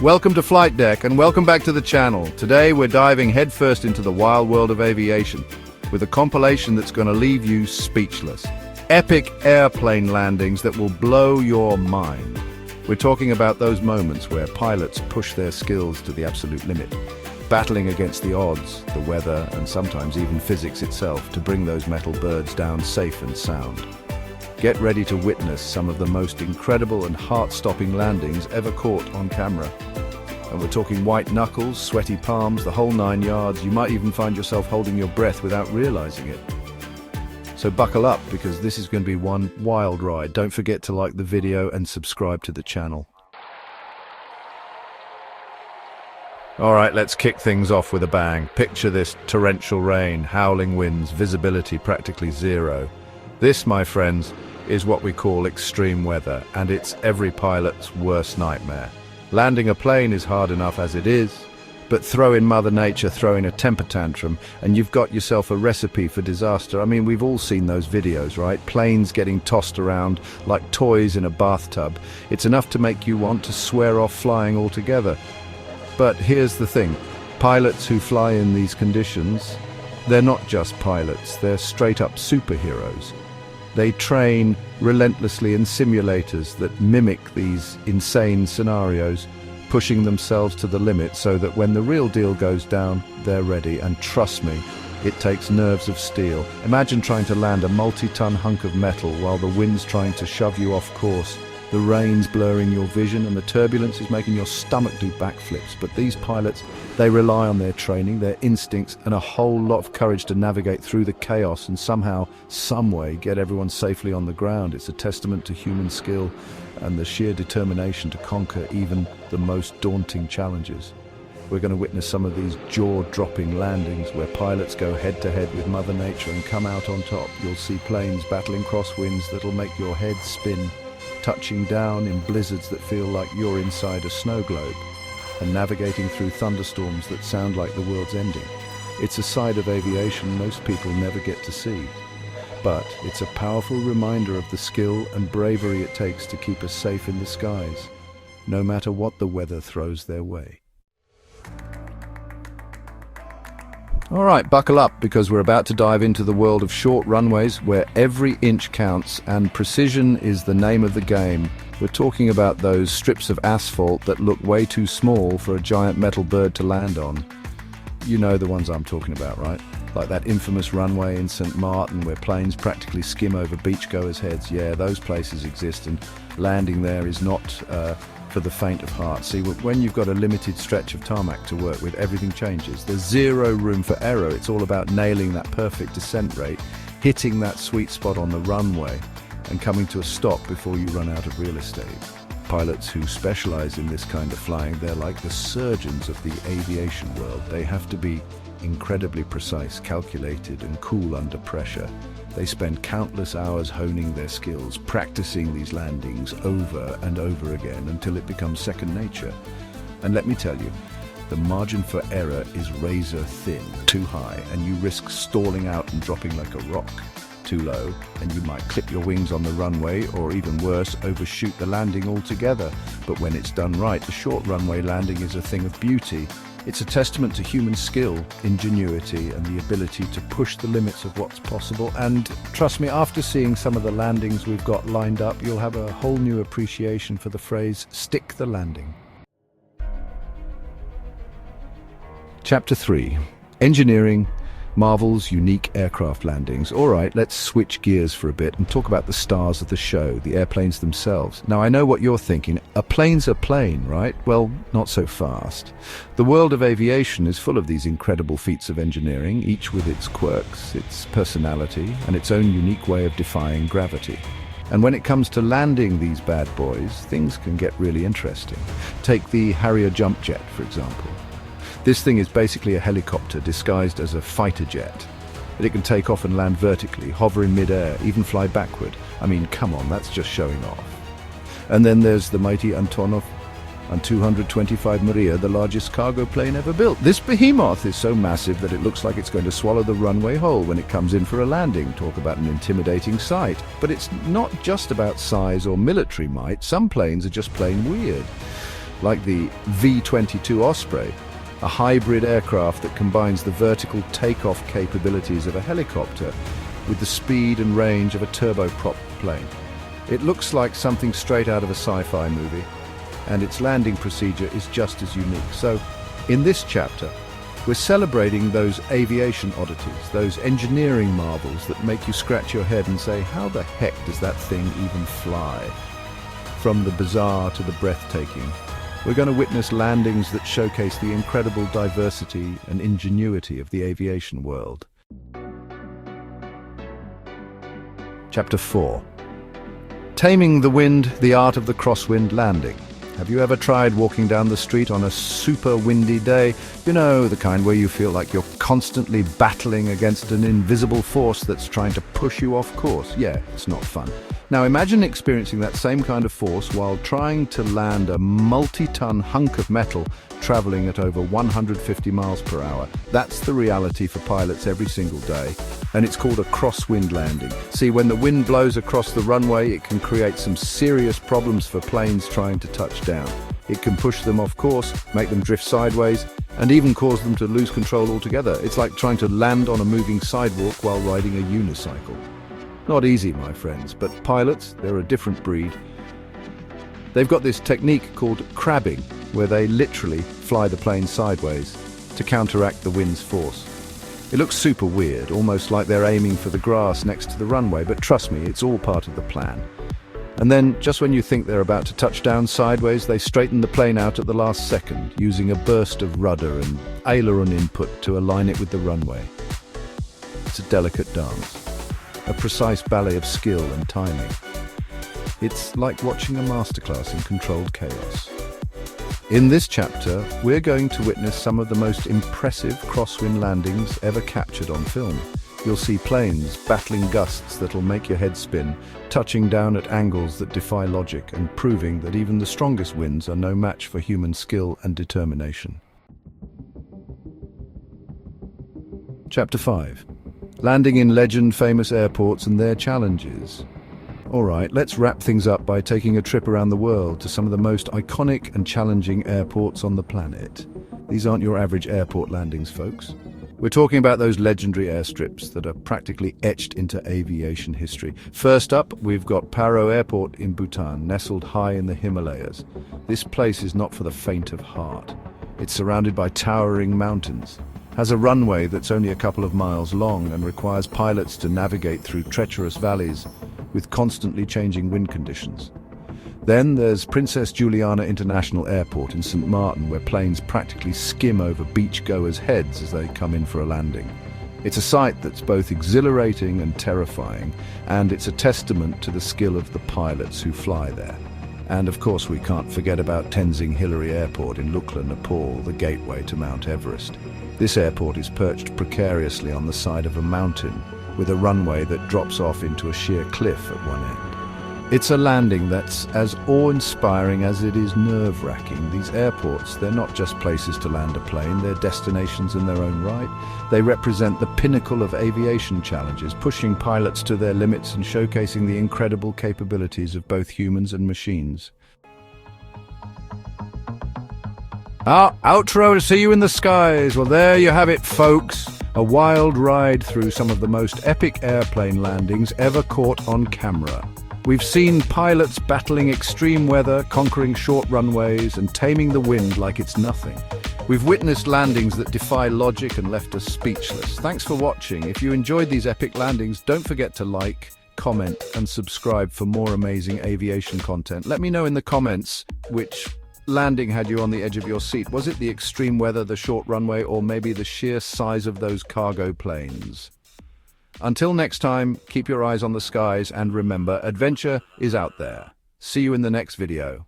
Welcome to Flight Deck and welcome back to the channel. Today we're diving headfirst into the wild world of aviation with a compilation that's going to leave you speechless. Epic airplane landings that will blow your mind. We're talking about those moments where pilots push their skills to the absolute limit, battling against the odds, the weather, and sometimes even physics itself to bring those metal birds down safe and sound. Get ready to witness some of the most incredible and heart-stopping landings ever caught on camera. And we're talking white knuckles, sweaty palms, the whole 9 yards. You might even find yourself holding your breath without realizing it. So buckle up, because this is going to be one wild ride. Don't forget to like the video and subscribe to the channel. All right, let's kick things off with a bang. Picture this: torrential rain, howling winds, visibility practically zero. This, my friends, is what we call extreme weather, and it's every pilot's worst nightmare. Landing a plane is hard enough as it is, but throw in Mother Nature throwing a temper tantrum, and you've got yourself a recipe for disaster. I mean, we've all seen those videos, right? Planes getting tossed around like toys in a bathtub. It's enough to make you want to swear off flying altogether. But here's the thing. Pilots who fly in these conditions, they're not just pilots, they're straight-up superheroes. They train relentlessly in simulators that mimic these insane scenarios, pushing themselves to the limit so that when the real deal goes down, they're ready. And trust me, it takes nerves of steel. Imagine trying to land a multi-ton hunk of metal while the wind's trying to shove you off course. The rain's blurring your vision and the turbulence is making your stomach do backflips. But these pilots, they rely on their training, their instincts, and a whole lot of courage to navigate through the chaos and somehow, some way, get everyone safely on the ground. It's a testament to human skill and the sheer determination to conquer even the most daunting challenges. We're going to witness some of these jaw-dropping landings where pilots go head-to-head with Mother Nature and come out on top. You'll see planes battling crosswinds that'll make your head spin, touching down in blizzards that feel like you're inside a snow globe, and navigating through thunderstorms that sound like the world's ending. It's a side of aviation most people never get to see, but it's a powerful reminder of the skill and bravery it takes to keep us safe in the skies, no matter what the weather throws their way. All right, buckle up, because we're about to dive into the world of short runways where every inch counts and precision is the name of the game. We're talking about those strips of asphalt that look way too small for a giant metal bird to land on. You know the ones I'm talking about, right? Like that infamous runway in St. Martin where planes practically skim over beachgoers' heads. Yeah, those places exist, and landing there is not for the faint of heart. See, when you've got a limited stretch of tarmac to work with, everything changes. There's zero room for error. It's all about nailing that perfect descent rate, hitting that sweet spot on the runway, and coming to a stop before you run out of real estate. Pilots who specialize in this kind of flying, they're like the surgeons of the aviation world. They have to be incredibly precise, calculated, and cool under pressure. They spend countless hours honing their skills, practicing these landings over and over again until it becomes second nature. And let me tell you, the margin for error is razor thin. Too high, and you risk stalling out and dropping like a rock. Too low, and you might clip your wings on the runway, or even worse, overshoot the landing altogether. But when it's done right, the short runway landing is a thing of beauty. It's a testament to human skill, ingenuity, and the ability to push the limits of what's possible. And trust me, after seeing some of the landings we've got lined up, you'll have a whole new appreciation for the phrase, stick the landing. Chapter 3. Engineering, Marvel's unique aircraft landings. All right, let's switch gears for a bit and talk about the stars of the show, the airplanes themselves. Now, I know what you're thinking. A plane's a plane, right? Well, not so fast. The world of aviation is full of these incredible feats of engineering, each with its quirks, its personality, and its own unique way of defying gravity. And when it comes to landing these bad boys, things can get really interesting. Take the Harrier jump jet, for example. This thing is basically a helicopter disguised as a fighter jet. It can take off and land vertically, hover in mid-air, even fly backward. I mean, come on, that's just showing off. And then there's the mighty Antonov An-225 Maria, the largest cargo plane ever built. This behemoth is so massive that it looks like it's going to swallow the runway whole when it comes in for a landing. Talk about an intimidating sight. But it's not just about size or military might. Some planes are just plain weird. like the V-22 Osprey, a hybrid aircraft that combines the vertical takeoff capabilities of a helicopter with the speed and range of a turboprop plane. It looks like something straight out of a sci-fi movie, and its landing procedure is just as unique. So, in this chapter, we're celebrating those aviation oddities, those engineering marvels that make you scratch your head and say, how the heck does that thing even fly? From the bizarre to the breathtaking, we're going to witness landings that showcase the incredible diversity and ingenuity of the aviation world. Chapter 4. Taming the Wind, the Art of the Crosswind Landing. Have you ever tried walking down the street on a super windy day? You know, the kind where you feel like you're constantly battling against an invisible force that's trying to push you off course. Yeah, it's not fun. Now imagine experiencing that same kind of force while trying to land a multi-ton hunk of metal traveling at over 150 miles per hour. That's the reality for pilots every single day, and it's called a crosswind landing. See, when the wind blows across the runway, it can create some serious problems for planes trying to touch down. It can push them off course, make them drift sideways, and even cause them to lose control altogether. It's like trying to land on a moving sidewalk while riding a unicycle. Not easy, my friends, but pilots, they're a different breed. They've got this technique called crabbing, where they literally fly the plane sideways to counteract the wind's force. It looks super weird, almost like they're aiming for the grass next to the runway, but trust me, it's all part of the plan. And then, just when you think they're about to touch down sideways, they straighten the plane out at the last second, using a burst of rudder and aileron input to align it with the runway. It's a delicate dance, a precise ballet of skill and timing. It's like watching a masterclass in controlled chaos. In this chapter, we're going to witness some of the most impressive crosswind landings ever captured on film. You'll see planes battling gusts that'll make your head spin, touching down at angles that defy logic and proving that even the strongest winds are no match for human skill and determination. Chapter 5. Landing in legend-famous airports and their challenges. Alright, let's wrap things up by taking a trip around the world to some of the most iconic and challenging airports on the planet. These aren't your average airport landings, folks. We're talking about those legendary airstrips that are practically etched into aviation history. First up, we've got Paro Airport in Bhutan, nestled high in the Himalayas. This place is not for the faint of heart. It's surrounded by towering mountains, has a runway that's only a couple of miles long and requires pilots to navigate through treacherous valleys with constantly changing wind conditions. Then there's Princess Juliana International Airport in St. Martin, where planes practically skim over beachgoers' heads as they come in for a landing. It's a sight that's both exhilarating and terrifying, and it's a testament to the skill of the pilots who fly there. And of course we can't forget about Tenzing Hillary Airport in Lukla, Nepal, the gateway to Mount Everest. This airport is perched precariously on the side of a mountain, with a runway that drops off into a sheer cliff at one end. It's a landing that's as awe-inspiring as it is nerve-wracking. These airports, they're not just places to land a plane, they're destinations in their own right. They represent the pinnacle of aviation challenges, pushing pilots to their limits and showcasing the incredible capabilities of both humans and machines. Outro to see you in the skies. Well, there you have it, folks. A wild ride through some of the most epic airplane landings ever caught on camera. We've seen pilots battling extreme weather, conquering short runways, and taming the wind like it's nothing. We've witnessed landings that defy logic and left us speechless. Thanks for watching. If you enjoyed these epic landings, don't forget to like, comment, and subscribe for more amazing aviation content. Let me know in the comments which landing had you on the edge of your seat. Was it the extreme weather, the short runway, or maybe the sheer size of those cargo planes? Until next time, keep your eyes on the skies and remember, adventure is out there. See you in the next video.